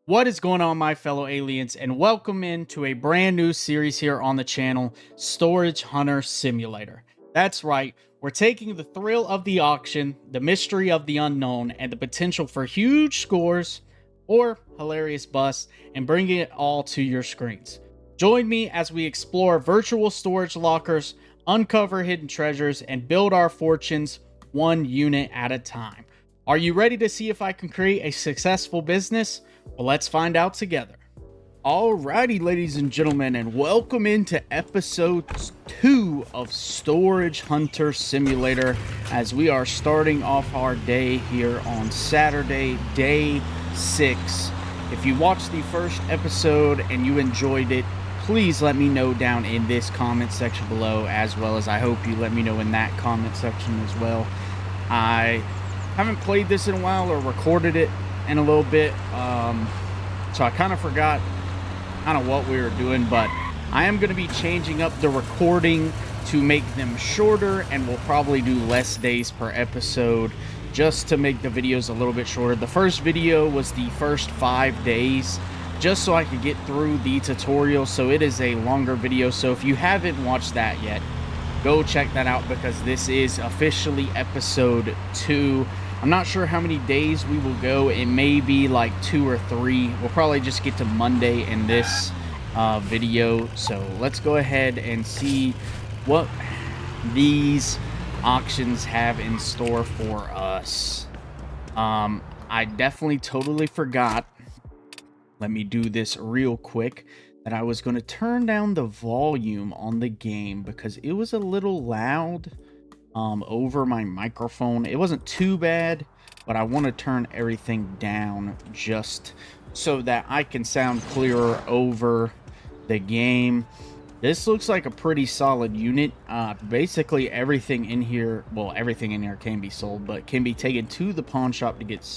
What is going on, my fellow aliens, and welcome into a brand new series here on the channel, Storage Hunter Simulator. That's right, we're taking the thrill of the auction, the mystery of the unknown, and the potential for huge scores or hilarious busts and bringing it all to your screens. Join me as we explore virtual storage lockers, uncover hidden treasures, and build our fortunes one unit at a time. Are you ready to see if I can create a successful business? Well, let's find out together. Alrighty, ladies and gentlemen, and welcome into episode 2 of Storage Hunter Simulator, as we are starting off our day here on Saturday, day 6. If you watched the first episode and you enjoyed it, please let me know down in this comment section below, as well as I hope you let me know in that comment section as well. I haven't played this in a while or recorded it in a little bit, so I kind of forgot what we were doing, but I am going to be changing up the recording to make them shorter, and we'll probably do less days per episode just to make the videos a little bit shorter. The first video was the first 5 days just so I could get through the tutorial, so it is a longer video. So if you haven't watched that yet, go check that out, because this is officially episode 2. I'm not sure how many days we will go. It may be like 2 or 3. We'll probably just get to Monday in this video. So let's go ahead and see what these auctions have in store for us. I definitely totally forgot. Let me do this real quick. That I was going to turn down the volume on the game because it was a little loud over my microphone. It wasn't too bad, but I want to turn everything down just so that I can sound clearer over the game. This looks like a pretty solid unit. Basically everything in here, well, everything in here can be sold, but can be taken to the pawn shop to get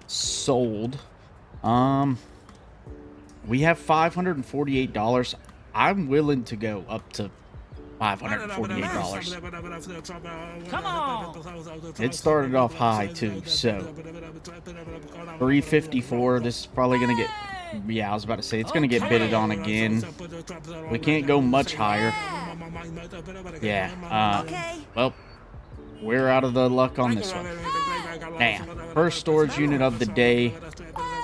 sold. We have $548. I'm willing to go up to $548. Come on! It started off high too, so $354. This is probably gonna get, yeah, I was about to say it's gonna get bidded on again. We can't go much higher. Yeah, well, we're out of the luck on this one. Damn, first storage unit of the day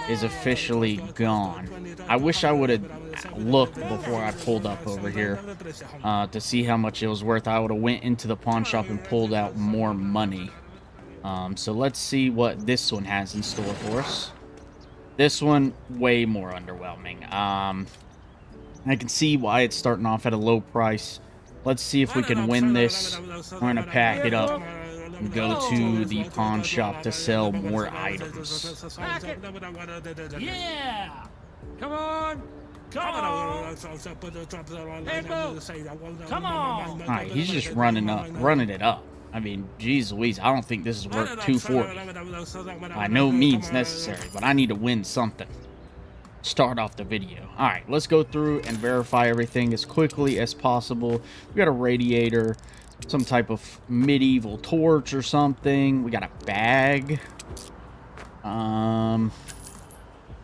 is officially gone. I wish I would have looked before I pulled up over here to see how much it was worth. I would have went into the pawn shop and pulled out more money. So let's see what this one has in store for us. This one, way more underwhelming. I can see why it's starting off at a low price. Let's see if we can win this. We're gonna pack it up and go to the pawn shop to sell more items. Yeah! Come on! Come on! Come on! Alright, he's just running it up. I mean, geez Louise, I don't think this is worth 240. By no means necessary, but I need to win something. Start off the video. Alright, let's go through and verify everything as quickly as possible. We got a radiator, some type of medieval torch or something. We got a bag.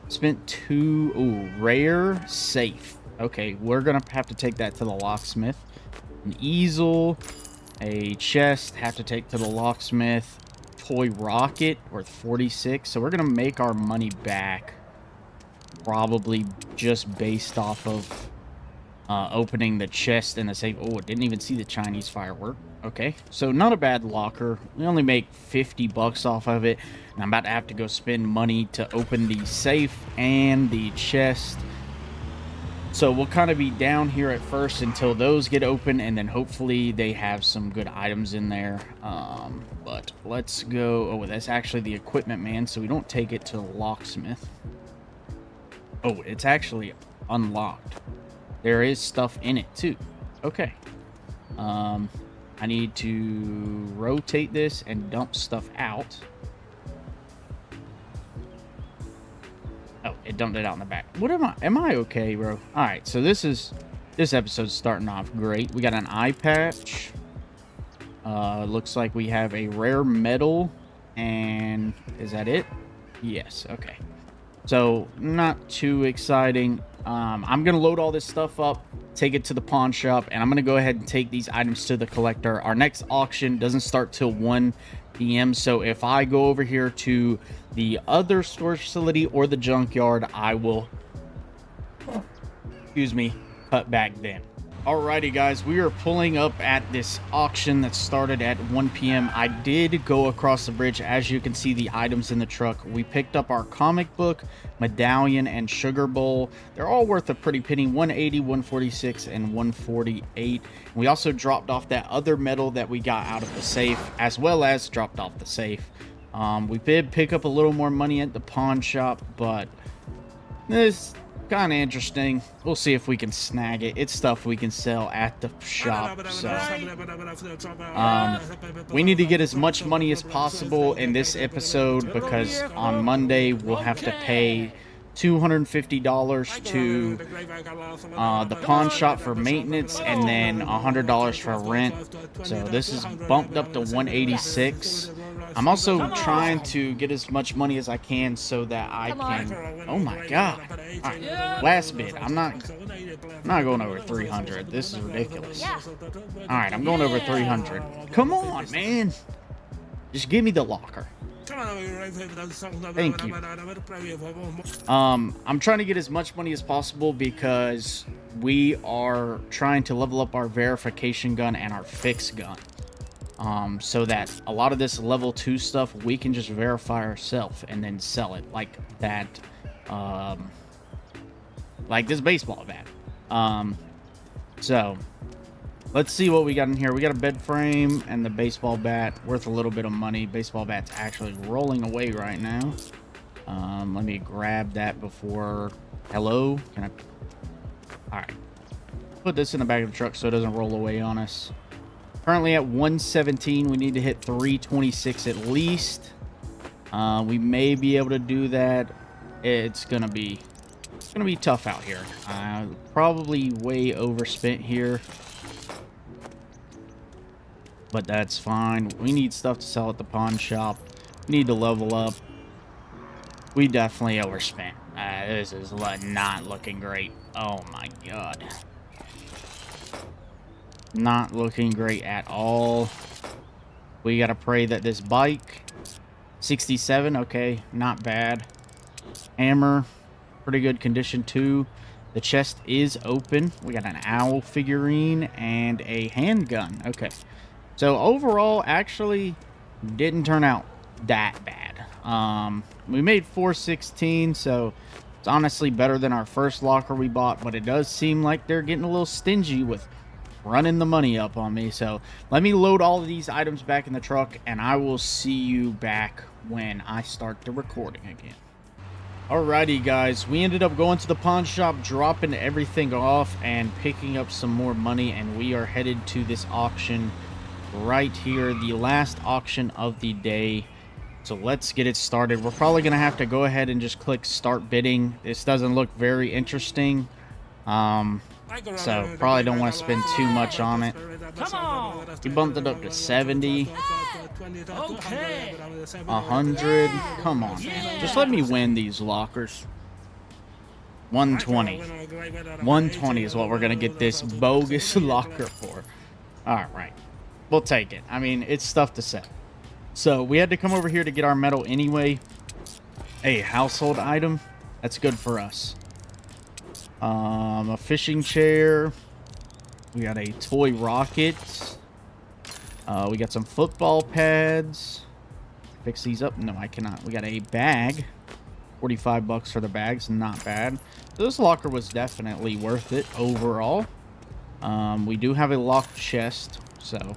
Spent 2. Ooh, rare safe. Okay, we're gonna have to take that to the locksmith. An easel, a chest, have to take to the locksmith. Toy rocket worth 46. So we're gonna make our money back, probably just based off of opening the chest and the safe. Oh, didn't even see the Chinese firework. Okay, so not a bad locker. We only make 50 bucks off of it, and I'm about to have to go spend money to open the safe and the chest. So we'll kind of be down here at first until those get open, and then hopefully they have some good items in there. But let's go. Oh, that's actually the equipment man, so we don't take it to the locksmith. Oh, it's actually unlocked. There is stuff in it too. Okay. I need to rotate this and dump stuff out. Oh, it dumped it out in the back. What am I okay, bro? Alright, so this episode's starting off great. We got an eye patch. Looks like we have a rare metal, and is that it? Yes, okay. So not too exciting. I'm gonna load all this stuff up, take it to the pawn shop, and I'm gonna go ahead and take these items to the collector. Our next auction doesn't start till 1 p.m. So if I go over here to the other storage facility or the junkyard, I will, excuse me, cut back then. Alrighty guys, we are pulling up at this auction that started at 1 p.m. I did go across the bridge. As you can see, the items in the truck. We picked up our comic book, medallion, and sugar bowl. They're all worth a pretty penny, 180, 146, and 148. We also dropped off that other metal that we got out of the safe, as well as dropped off the safe. We did pick up a little more money at the pawn shop, but this kind of interesting. We'll see if we can snag it. It's stuff we can sell at the shop, so we need to get as much money as possible in this episode, because on Monday we'll have to pay $250 to the pawn shop for maintenance, and then $100 for rent. So this is bumped up to 186. I'm also trying to get as much money as I can so that I can. Oh my god! All right, last bid. I'm not going over 300. This is ridiculous. All right, I'm going over 300. Come on, man! Just give me the locker. Thank you. I'm trying to get as much money as possible because we are trying to level up our verification gun and our fix gun. So that a lot of this level 2 stuff we can just verify ourselves and then sell it, like that, like this baseball bat. So let's see what we got in here. We got a bed frame and the baseball bat, worth a little bit of money. Baseball bat's actually rolling away right now. Let me grab that before. Hello, can I? All right, put this in the back of the truck so it doesn't roll away on us. Currently at 117. We need to hit 326 at least. We may be able to do that. It's gonna be tough out here. Probably way overspent here, but that's fine. We need stuff to sell at the pawn shop. We need to level up. We definitely overspent. This is not looking great. Oh my god. Not looking great at all. We gotta pray that this bike, 67, okay, not bad. Hammer, pretty good condition too. The chest is open. We got an owl figurine and a handgun. Okay, so overall actually didn't turn out that bad. We made 416, so it's honestly better than our first locker we bought, but it does seem like they're getting a little stingy with running the money up on me. So let me load all of these items back in the truck, and I will see you back when I start the recording again. Alrighty guys, we ended up going to the pawn shop, dropping everything off and picking up some more money, and we are headed to this auction right here, the last auction of the day. So let's get it started. We're probably gonna have to go ahead and just click start bidding. This doesn't look very interesting, so probably don't want to spend too much on it. Come on. We bumped it up to 70. Okay. 100. Come on, man. Just let me win these lockers. 120. 120 is what we're going to get this bogus locker for. Alright. We'll take it. I mean, it's stuff to sell. So, we had to come over here to get our metal anyway. A household item. That's good for us. A fishing chair. We got a toy rocket. We got some football pads. Fix these up. No, I cannot. We got a bag. 45 bucks for the bags. Not bad. This locker was definitely worth it overall. We do have a locked chest, so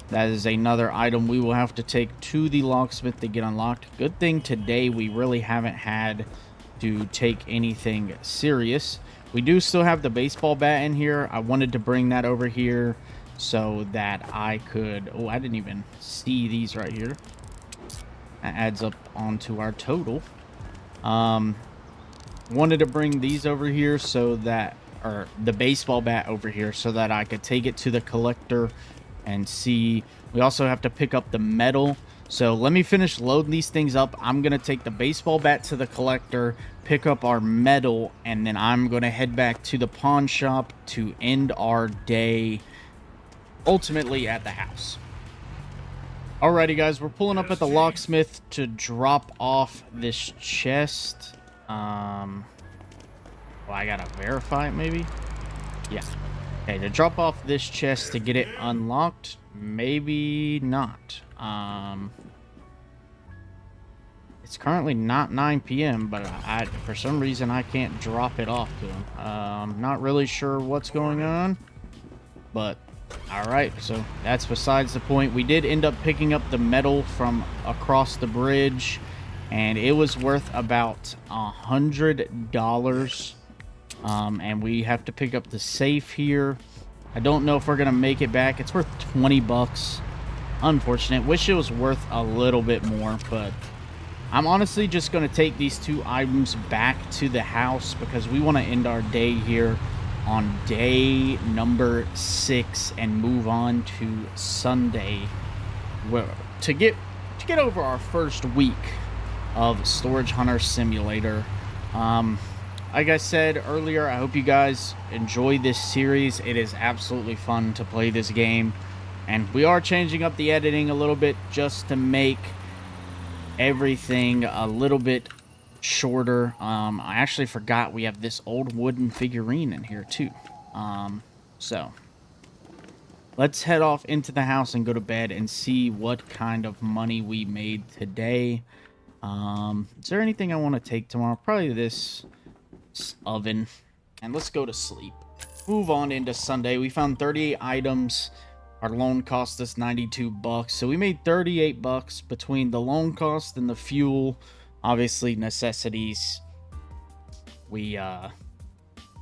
that is another item we will have to take to the locksmith to get unlocked. Good thing today we really haven't had to take anything serious. We do still have the baseball bat in here. I wanted to bring that over here so that I could... Oh, I didn't even see these right here. That adds up onto our total. Wanted to bring these over here so that... Or the baseball bat over here so that I could take it to the collector and see. We also have to pick up the metal So let me finish loading these things up. I'm going to take the baseball bat to the collector, pick up our metal, and then I'm going to head back to the pawn shop to end our day ultimately at the house. Alrighty, guys, we're pulling up at the locksmith to drop off this chest. Well, I gotta verify it, maybe? Yeah. Okay, to drop off this chest to get it unlocked, maybe not. It's currently not 9 p.m., but for some reason, I can't drop it off to him. Not really sure what's going on, but all right, so that's besides the point. We did end up picking up the metal from across the bridge, and it was worth about $100. And we have to pick up the safe here. I don't know if we're gonna make it back. It's worth 20 bucks. Unfortunate. Wish it was worth a little bit more, but I'm honestly just gonna take these 2 items back to the house because we want to end our day here on day number 6 and move on to Sunday, where to get over our first week of Storage Hunter Simulator. Like I said earlier, I hope you guys enjoy this series. It is absolutely fun to play this game, and we are changing up the editing a little bit just to make everything a little bit shorter. I actually forgot we have this old wooden figurine in here too. So let's head off into the house and go to bed and see what kind of money we made today. Is there anything I want to take tomorrow? Probably this oven, and let's go to sleep. Move on into Sunday. We found 38 items. Our loan cost us 92 bucks, so we made 38 bucks between the loan cost and the fuel. Obviously necessities, we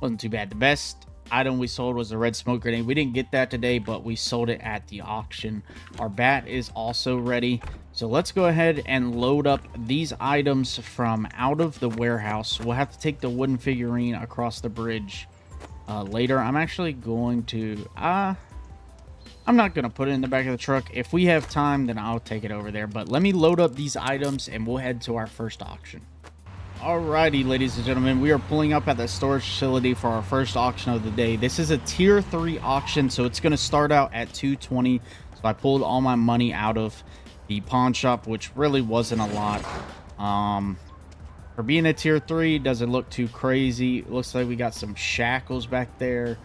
wasn't too bad. The best item we sold was a red smoke grenade. We didn't get that today, but we sold it at the auction. Our bat is also ready, so let's go ahead and load up these items from out of the warehouse. We'll have to take the wooden figurine across the bridge later. I'm actually going to I'm not going to put it in the back of the truck. If we have time, then I'll take it over there. But let me load up these items, and we'll head to our first auction. Alrighty, ladies and gentlemen, we are pulling up at the storage facility for our first auction of the day. This is a tier 3 auction, so it's going to start out at $220. So I pulled all my money out of the pawn shop, which really wasn't a lot. For being a tier 3, doesn't look too crazy. It looks like we got some shackles back there.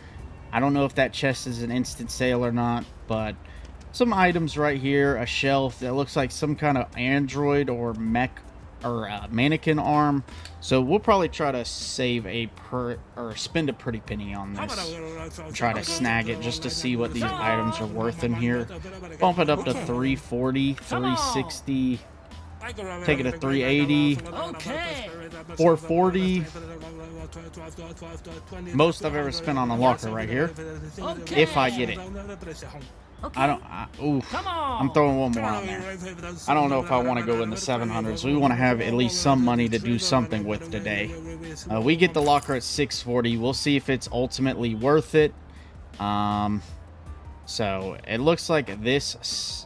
I don't know if that chest is an instant sale or not, but some items right here. A shelf that looks like some kind of android or mech or mannequin arm. So we'll probably try to save spend a pretty penny on this. Try to snag it just to see what these items are worth in here. Bump it up to 340, 360. Take it to 380. Okay. 440. Most I've ever spent on a locker right here. Okay. If I get it. Okay. Ooh, Come on. I'm throwing one more on there. I don't know if I want to go in the 700s. We want to have at least some money to do something with today. We get the locker at 640. We'll see if it's ultimately worth it. So it looks like this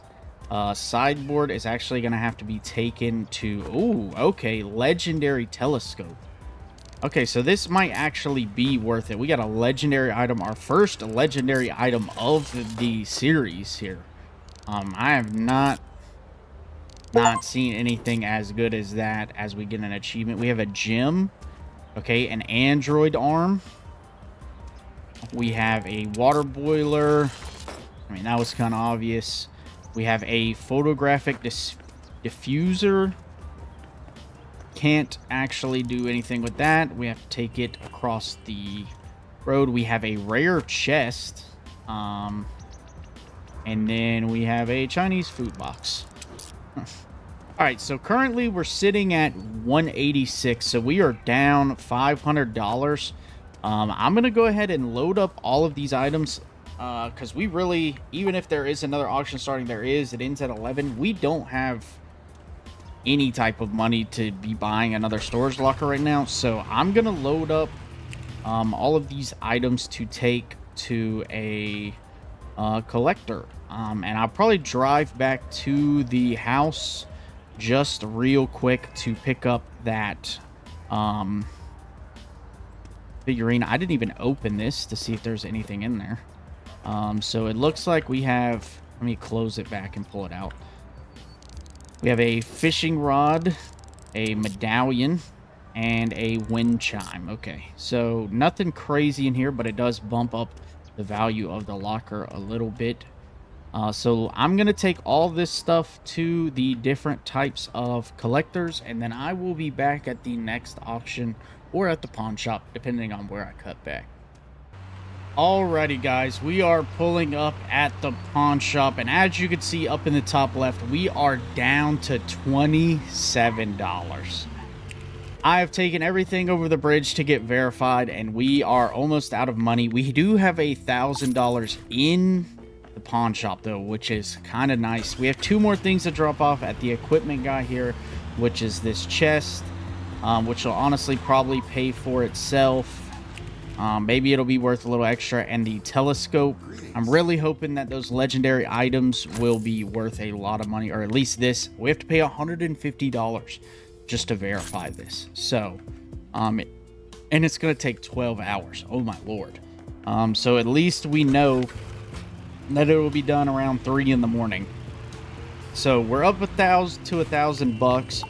sideboard is actually going to have to be taken to... Ooh, okay, legendary telescope. Okay, so this might actually be worth it. We got a legendary item, our first legendary item of the series here. I have not seen anything as good as that as we get an achievement. We have a gem, okay, an android arm. We have a water boiler. I mean, that was kind of obvious. We have a photographic diffuser. Can't actually do anything with that. We have to take it across the road. We have a rare chest. And then we have a Chinese food box. Alright, so currently we're sitting at 186. So we are down $500. I'm going to go ahead and load up all of these items. Because we really, even if there is another auction starting, it ends at 11. We don't have any type of money to be buying another storage locker right now, so I'm gonna load up all of these items to take to a collector. And I'll probably drive back to the house just real quick to pick up that figurine. I didn't even open this to see if there's anything in there. So it looks like we have, let me close it back and pull it out. We have a fishing rod, a medallion, and a wind chime. Okay, so nothing crazy in here, but it does bump up the value of the locker a little bit. So I'm going to take all this stuff to the different types of collectors, and then I will be back at the next auction or at the pawn shop, depending on where I cut back. Alrighty, guys, we are pulling up at the pawn shop, and as you can see up in the top left, we are down to $27. I have taken everything over the bridge to get verified, and we are almost out of money. We do have $1,000 in the pawn shop, though, which is kind of nice. We have 2 more things to drop off at the equipment guy here, which is this chest, which will honestly probably pay for itself. Maybe it'll be worth a little extra, and the telescope. I'm really hoping that those legendary items will be worth a lot of money, or at least this. We have to pay $150 just to verify this. So, and it's going to take 12 hours. Oh my Lord. So at least we know that it will be done around 3 in the morning. So we're up $1,000 to $1,000.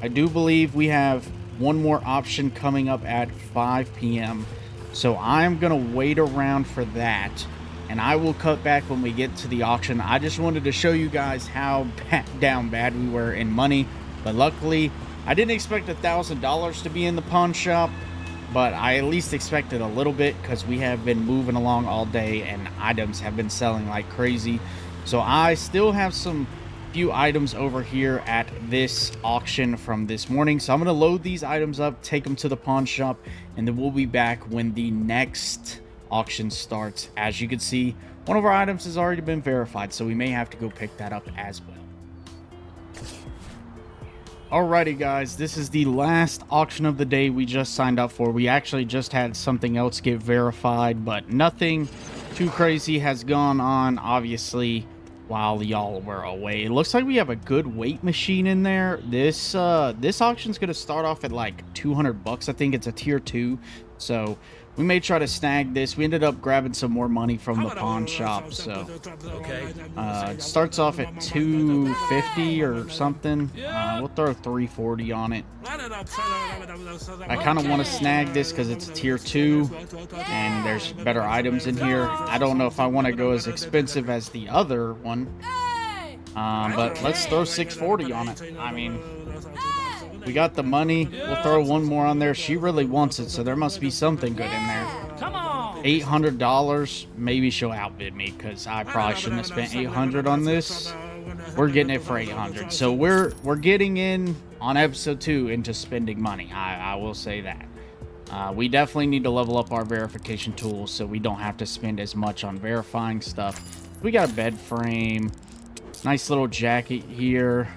I do believe we have one more option coming up at 5 p.m. So I'm going to wait around for that, and I will cut back when we get to the auction. I just wanted to show you guys how down bad we were in money, but luckily I didn't expect $1,000 to be in the pawn shop, but I at least expected a little bit because we have been moving along all day and items have been selling like crazy. So I still have some few items over here at this auction from this morning, so I'm going to load these items up, take them to the pawn shop, and then we'll be back when the next auction starts. As you can see, one of our items has already been verified, so we may have to go pick that up as well. Alrighty, guys, this is the last auction of the day we just signed up for. We actually just had something else get verified, but nothing too crazy has gone on, obviously, while y'all were away. It looks like we have a good weight machine in there. This auction's gonna start off at like 200 bucks. I think it's a tier 2, so we may try to snag this. We ended up grabbing some more money from the pawn shop, so it starts off at 250 or something. We'll throw 340 on it. I kind of want to snag this because it's a tier 2 and there's better items in here. I don't know if I want to go as expensive as the other one, but let's throw 640 on it. I mean, we got the money. We'll throw one more on there. She really wants it, so there must be something good in there. Come on. $800. Maybe she'll outbid me because I probably shouldn't have spent $800 on this. We're getting it for $800. So we're getting in on episode 2 into spending money. I will say that. We definitely need to level up our verification tools so we don't have to spend as much on verifying stuff. We got a bed frame. Nice little jacket here.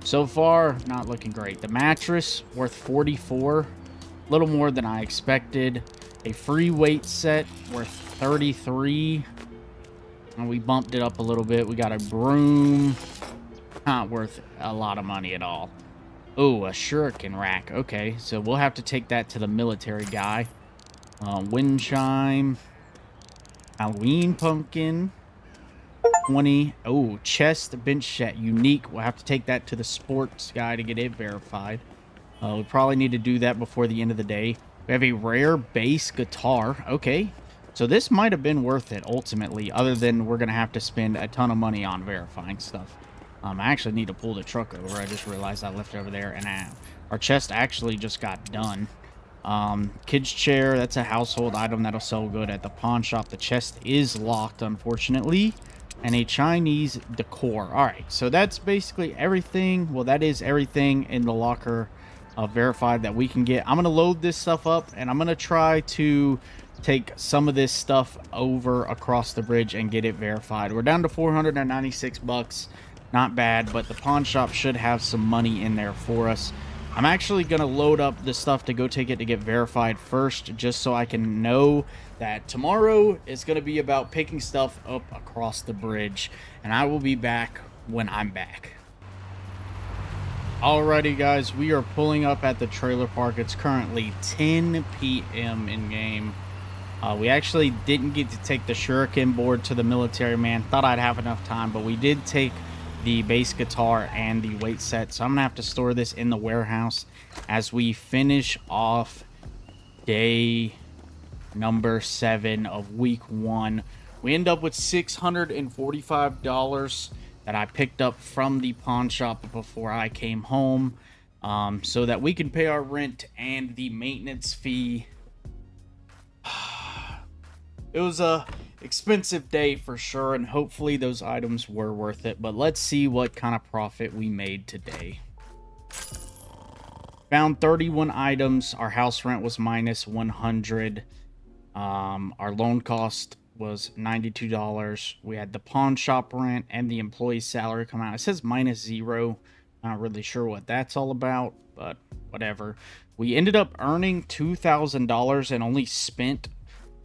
So far, not looking great. The mattress, worth $44. A little more than I expected. A free weight set, worth $33. And we bumped it up a little bit. We got a broom. Not worth a lot of money at all. Oh, a shuriken rack. Okay, so we'll have to take that to the military guy. Wind chime. Halloween pumpkin. 20. Oh, chest bench set. Unique. We'll have to take that to the sports guy to get it verified. We probably need to do that before the end of the day. We have a rare bass guitar. Okay. So this might have been worth it ultimately, other than we're going to have to spend a ton of money on verifying stuff. I actually need to pull the truck over. I just realized I left it over there, and our chest actually just got done. Kids chair. That's a household item that'll sell good at the pawn shop. The chest is locked, unfortunately. And a Chinese decor. All right, so that's basically everything. Well, that is everything in the locker verified that we can get. I'm going to load this stuff up, and I'm going to try to take some of this stuff over across the bridge and get it verified. We're down to 496 bucks. Not bad, but the pawn shop should have some money in there for us. I'm actually going to load up the stuff to go take it to get verified first, just so I can know that tomorrow is going to be about picking stuff up across the bridge, and I will be back when I'm back. Alrighty, guys, we are pulling up at the trailer park. It's currently 10 p.m. in game. We actually didn't get to take the shuriken board to the military man. Thought I'd have enough time, but we did take the bass guitar and the weight set. So I'm gonna have to store this in the warehouse as we finish off day number 7 of week 1. We end up with $645 that I picked up from the pawn shop before I came home, so that we can pay our rent and the maintenance fee. It was a expensive day for sure, and hopefully those items were worth it, but let's see what kind of profit we made today. Found 31 items. Our house rent was minus 100. Our loan cost was $92. We had the pawn shop rent and the employee salary come out. It says minus 0. Not really sure what that's all about, but whatever. We ended up earning $2,000 and only spent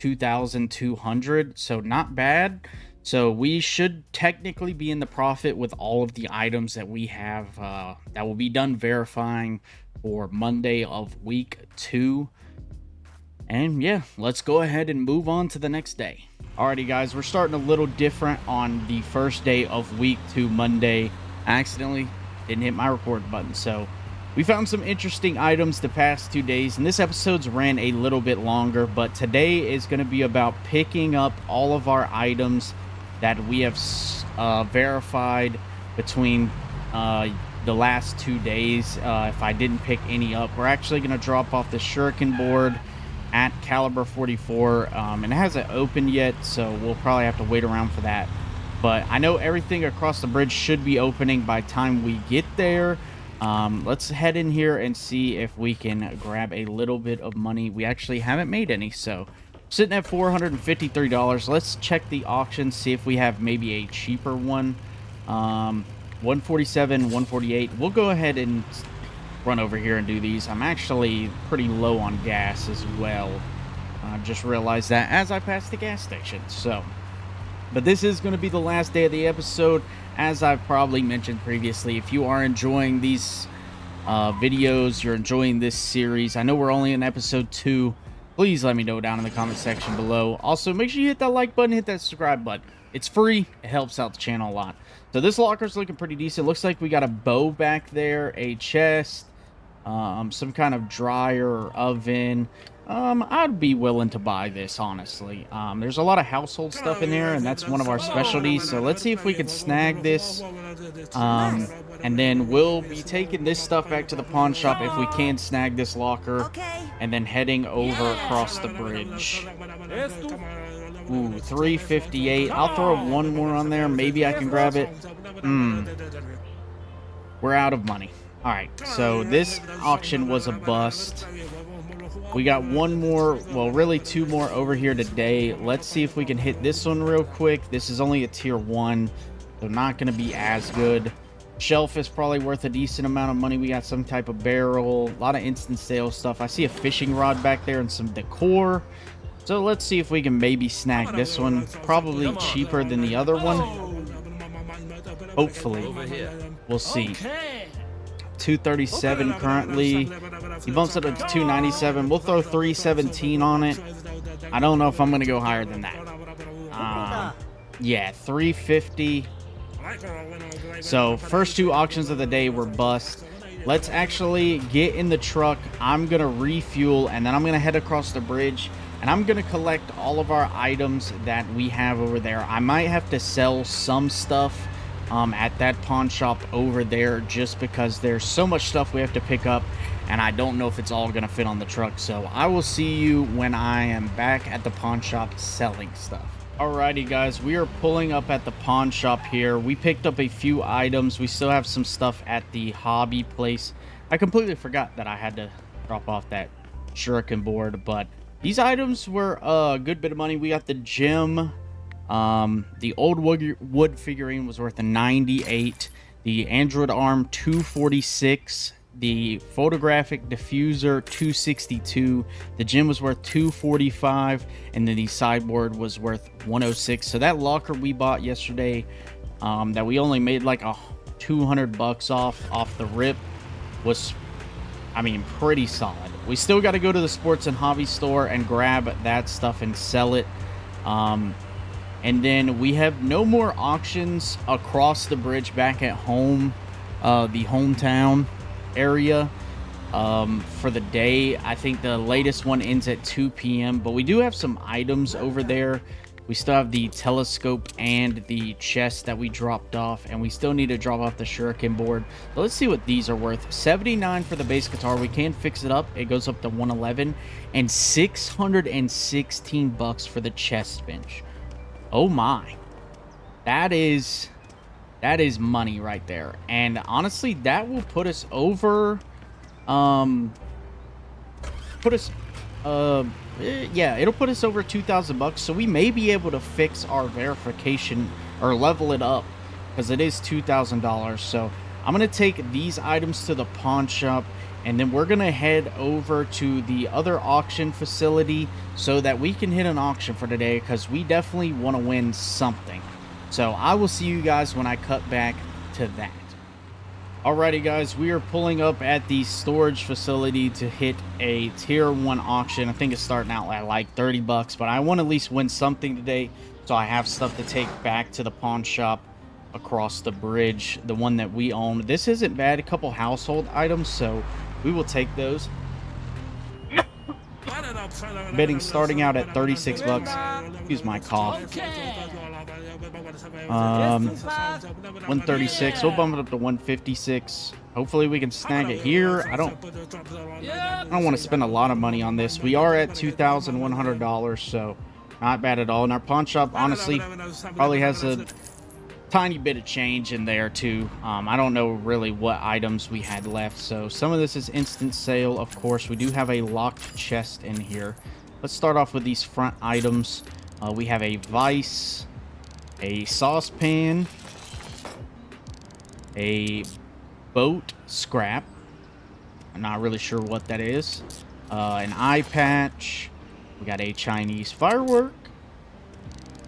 $2,200, so not bad. So we should technically be in the profit with all of the items that we have that will be done verifying for Monday of week 2. And yeah, let's go ahead and move on to the next day. Alrighty, guys, we're starting a little different on the first day of week 2, Monday. I accidentally didn't hit my record button, so we found some interesting items the past 2 days, and this episode's ran a little bit longer, but today is going to be about picking up all of our items that we have verified between the last 2 days. If I didn't pick any up, we're actually going to drop off the shuriken board at caliber 44, and it hasn't opened yet, so we'll probably have to wait around for that. But I know everything across the bridge should be opening by the time we get there. Let's head in here and see if we can grab a little bit of money. We actually haven't made any, so sitting at $453. Let's check the auction, see if we have maybe a cheaper one. 147, 148. We'll go ahead and run over here and do these. I'm actually pretty low on gas as well. Just realized that as I passed the gas station. So, but this is going to be the last day of the episode. As I've probably mentioned previously, if you are enjoying these videos, you're enjoying this series, I know we're only in episode 2, please let me know down in the comment section below. Also, make sure you hit that like button, hit that subscribe button. It's free. It helps out the channel a lot. So this locker's looking pretty decent. Looks like we got a bow back there, a chest, some kind of dryer or oven. I'd be willing to buy this, honestly. There's a lot of household stuff in here, and that's one of our specialties. So let's see if we can snag this. And then we'll be taking this stuff back to the pawn shop if we can snag this locker. And then heading over across the bridge. Ooh, 358. I'll throw one more on there. Maybe I can grab it. We're out of money. Alright, so this auction was a bust. We got one more, well, really 2 more over here today. Let's see if we can hit this one real quick. This is only a tier 1, so not going to be as good. Shelf is probably worth a decent amount of money. We got some type of barrel, a lot of instant sales stuff. I see a fishing rod back there and some decor. So let's see if we can maybe snag this one. Probably cheaper than the other one. Hopefully. We'll see. 237 currently. He bumps it up to 297. We'll throw 317 on it. I don't know if I'm going to go higher than that. Yeah, 350. So first 2 auctions of the day were bust. Let's actually get in the truck. I'm going to refuel, and then I'm going to head across the bridge, and I'm going to collect all of our items that we have over there. I might have to sell some stuff at that pawn shop over there, just because there's so much stuff we have to pick up, and I don't know if it's all going to fit on the truck. So I will see you when I am back at the pawn shop selling stuff. Alrighty, guys, we are pulling up at the pawn shop here. We picked up a few items. We still have some stuff at the hobby place. I completely forgot that I had to drop off that shuriken board, but these items were a good bit of money. We got the gem. The old wood figurine was worth a 98. The android arm, 246. the photographic diffuser 262. The gem was worth 245, and then the sideboard was worth 106. So that locker we bought yesterday, that we only made like a 200 bucks off the rip, was, I mean, pretty solid. We still got to go to the sports and hobby store and grab that stuff and sell it. And then we have no more auctions across the bridge back at home, the hometown area, for the day. I think the latest one ends at 2 p.m. But we do have some items over there. We still have the telescope and the chest that we dropped off, and we still need to drop off the shuriken board. So let's see what these are worth. 79 for the bass guitar. We can fix it up. It goes up to 111, and 616 bucks for the chest bench. Oh my, that is money right there. And honestly, that will put us over, yeah, it'll put us over 2,000 bucks. So we may be able to fix our verification or level it up, because it is $2,000. So I'm going to take these items to the pawn shop, and then we're going to head over to the other auction facility so that we can hit an auction for today, because we definitely want to win something. So I will see you guys when I cut back to that. Alrighty guys, we are pulling up at the storage facility to hit a tier 1 auction. I think it's starting out at like 30 bucks, but I want to at least win something today, so I have stuff to take back to the pawn shop across the bridge, the one that we own. This isn't bad, a couple household items, so we will take those. Bidding starting out at 36 bucks. Excuse my cough. Okay. 136. We'll bump it up to 156. Hopefully we can snag it here. I don't want to spend a lot of money on this. We are at $2,100, so not bad at all. And our pawn shop honestly probably has a tiny bit of change in there too. I don't know really what items we had left, so some of this is instant sale. Of course, we do have a locked chest in here. Let's start off with these front items. We have a vise, a saucepan, a boat scrap. I'm not really sure what that is. An eye patch. We got a Chinese firework.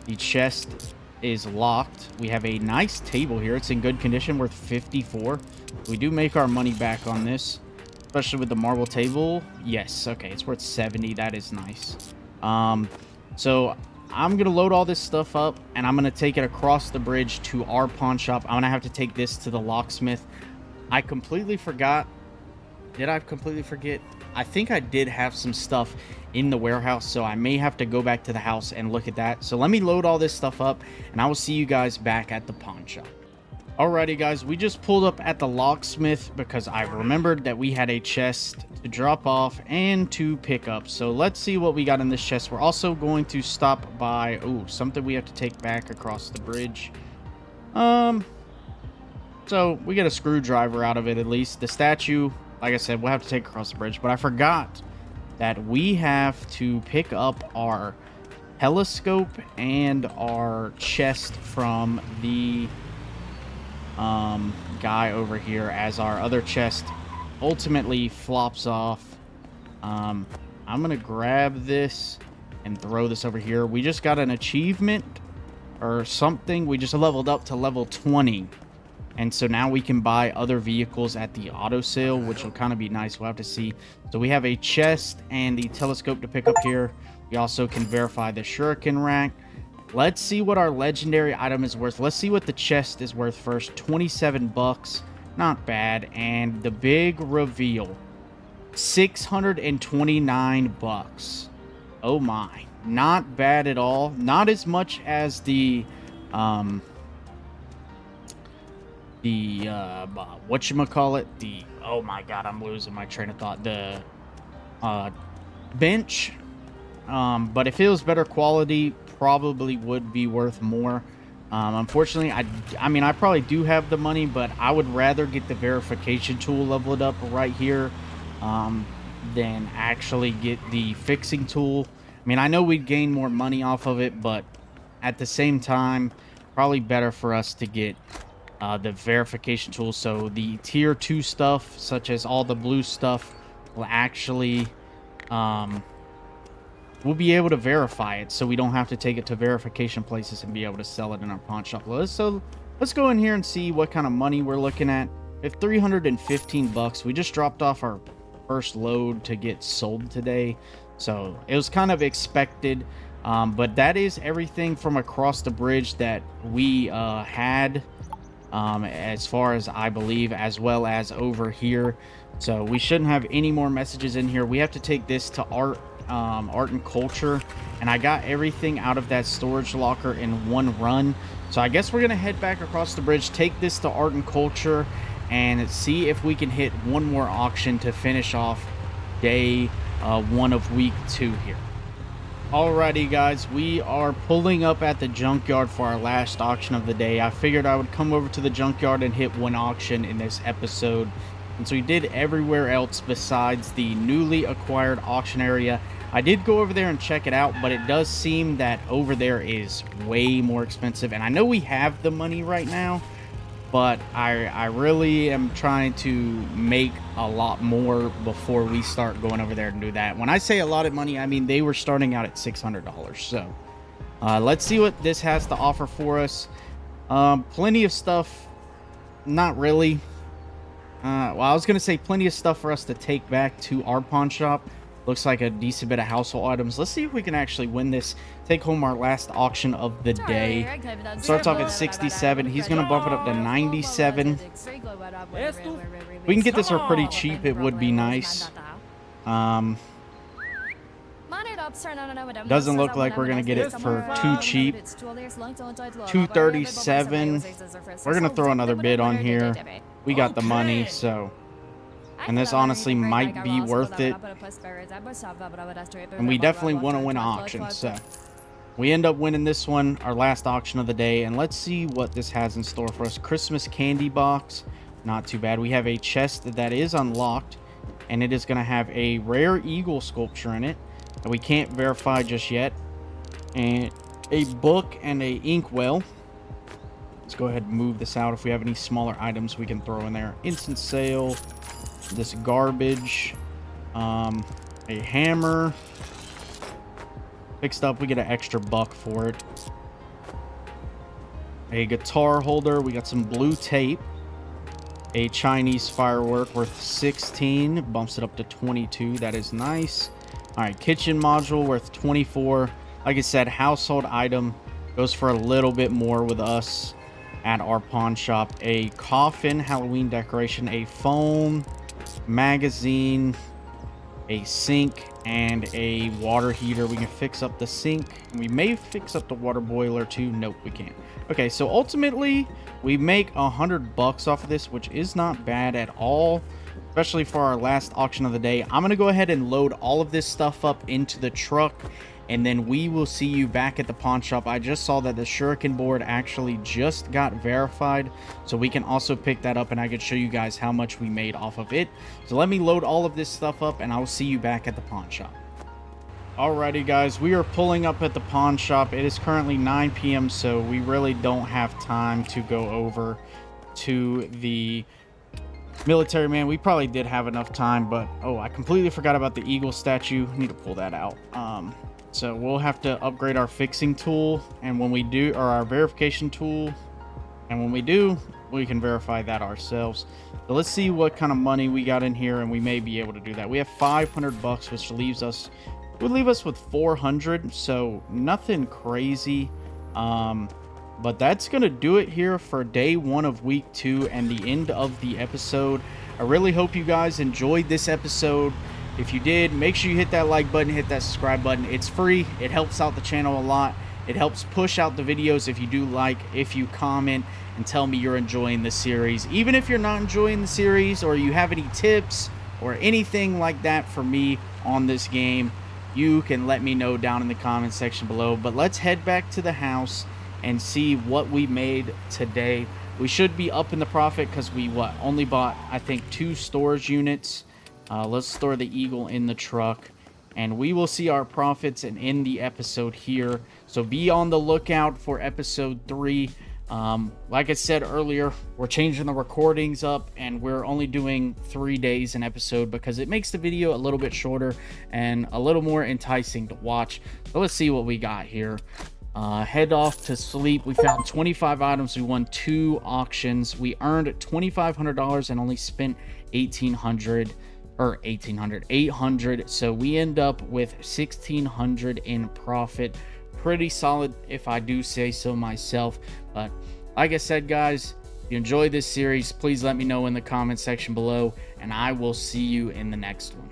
The chest is locked. We have a nice table here. It's in good condition, worth 54. We do make our money back on this, especially with the marble table. Yes, okay, it's worth 70. That is nice. So I'm gonna load all this stuff up, and I'm gonna take it across the bridge to our pawn shop. I'm gonna have to take this to the locksmith. I completely forgot. Did I completely forget? I think I did have some stuff in the warehouse, so I may have to go back to the house and look at that. So let me load all this stuff up, and I will see you guys back at the pawn shop. Alrighty guys, we just pulled up at the locksmith because I remembered that we had a chest to drop off and to pick up. So let's see what we got in this chest. We're also going to stop by, ooh, something we have to take back across the bridge. So we get a screwdriver out of it at least. The statue, like I said, we'll have to take across the bridge, but I forgot that we have to pick up our telescope and our chest from the guy over here, as our other chest ultimately flops off. I'm gonna grab this and throw this over here. We just got an achievement or something. We just leveled up to level 20. And so now we can buy other vehicles at the auto sale, which will kind of be nice. We'll have to see. So we have a chest and the telescope to pick up here. We also can verify the shuriken rack. Let's see what our legendary item is worth. Let's see what the chest is worth first. 27 bucks. Not bad. And the big reveal. 629 bucks. Oh my. Not bad at all. Not as much as the whatchamacallit, oh my god, I'm losing my train of thought, the bench, but if it was better quality, probably would be worth more. Unfortunately, I mean, I probably do have the money, but I would rather get the verification tool leveled up right here than actually get the fixing tool. I mean, I know we'd gain more money off of it, but at the same time, probably better for us to get the verification tool. So the tier 2 stuff, such as all the blue stuff, will actually we'll be able to verify it, so we don't have to take it to verification places and be able to sell it in our pawn shop. So let's go in here and see what kind of money we're looking at. We have 315 bucks. We just dropped off our first load to get sold today, so it was kind of expected. But that is everything from across the bridge that we had, as far as I believe, as well as over here. So we shouldn't have any more messages in here. We have to take this to art and culture, and I got everything out of that storage locker in one run. So I guess we're gonna head back across the bridge, take this to art and culture, and see if we can hit one more auction to finish off day 1 of week 2 here. Alrighty guys, we are pulling up at the junkyard for our last auction of the day. I figured I would come over to the junkyard and hit one auction in this episode, and so we did everywhere else besides the newly acquired auction area. I did go over there and check it out, but it does seem that over there is way more expensive, and I know we have the money right now, but I really am trying to make a lot more before we start going over there and do that. When I say a lot of money, I mean they were starting out at $600. So let's see what this has to offer for us. Plenty of stuff. Not really. Well, I was gonna say plenty of stuff for us to take back to our pawn shop. Looks like a decent bit of household items. Let's see if we can actually win this, take home our last auction of the day. Starts off at 67. He's gonna bump it up to 97. We can get this for pretty cheap. It would be nice. Doesn't look like we're gonna get it for too cheap. 237. We're gonna throw another bid on here. We got the money, so, and this honestly might be worth it, and we definitely want to win an auction. So we end up winning this one, our last auction of the day. And let's see what this has in store for us. Christmas candy box, not too bad. We have a chest that is unlocked, and it is going to have a rare eagle sculpture in it that we can't verify just yet, and a book and a inkwell. Let's go ahead and move this out. If we have any smaller items we can throw in there. Instant sale, this garbage, a hammer. Fixed up, we get an extra buck for it. A guitar holder, we got some blue tape. A Chinese firework worth 16, bumps it up to 22. That is nice. All right, kitchen module worth 24. Like I said, household item goes for a little bit more with us at our pawn shop. A coffin Halloween decoration, a phone, magazine, a sink, and a water heater. We can fix up the sink. We may fix up the water boiler too. Nope, we can't. Okay, so ultimately we make 100 bucks off of this, which is not bad at all, especially for our last auction of the day. I'm gonna go ahead and load all of this stuff up into the truck, and then we will see you back at the pawn shop. I just saw that the shuriken board actually just got verified, so we can also pick that up, and I could show you guys how much we made off of it. So let me load all of this stuff up, and I'll see you back at the pawn shop. Alrighty guys, we are pulling up at the pawn shop. It is currently 9 p.m. so we really don't have time to go over to the military man. We probably did have enough time, but oh, I completely forgot about the eagle statue. I need to pull that out. So we'll have to upgrade our fixing tool, and when we do, or our verification tool, and when we do, we can verify that ourselves. So let's see what kind of money we got in here, and we may be able to do that. We have 500 bucks, which leaves us, would leave us with 400, so nothing crazy. But that's gonna do it here for day 1 of week 2 and the end of the episode. I really hope you guys enjoyed this episode. If you did, make sure you hit that like button, hit that subscribe button. It's free. It helps out the channel a lot. It helps push out the videos if you do like, if you comment and tell me you're enjoying the series. Even if you're not enjoying the series, or you have any tips or anything like that for me on this game, you can let me know down in the comment section below. But let's head back to the house and see what we made today. We should be up in the profit because we only bought, I think, 2 storage units. Let's store the eagle in the truck, and we will see our profits and end the episode here. So be on the lookout for episode 3 Like I said earlier, we're changing the recordings up and we're only doing 3 days an episode because it makes the video a little bit shorter and a little more enticing to watch. So let's see what we got here. Head off to sleep. We found 25 items. We won 2 auctions. We earned $2,500 and only spent 800. So we end up with 1,600 in profit. Pretty solid, if I do say so myself. But like I said, guys, if you enjoyed this series, please let me know in the comment section below, and I will see you in the next one.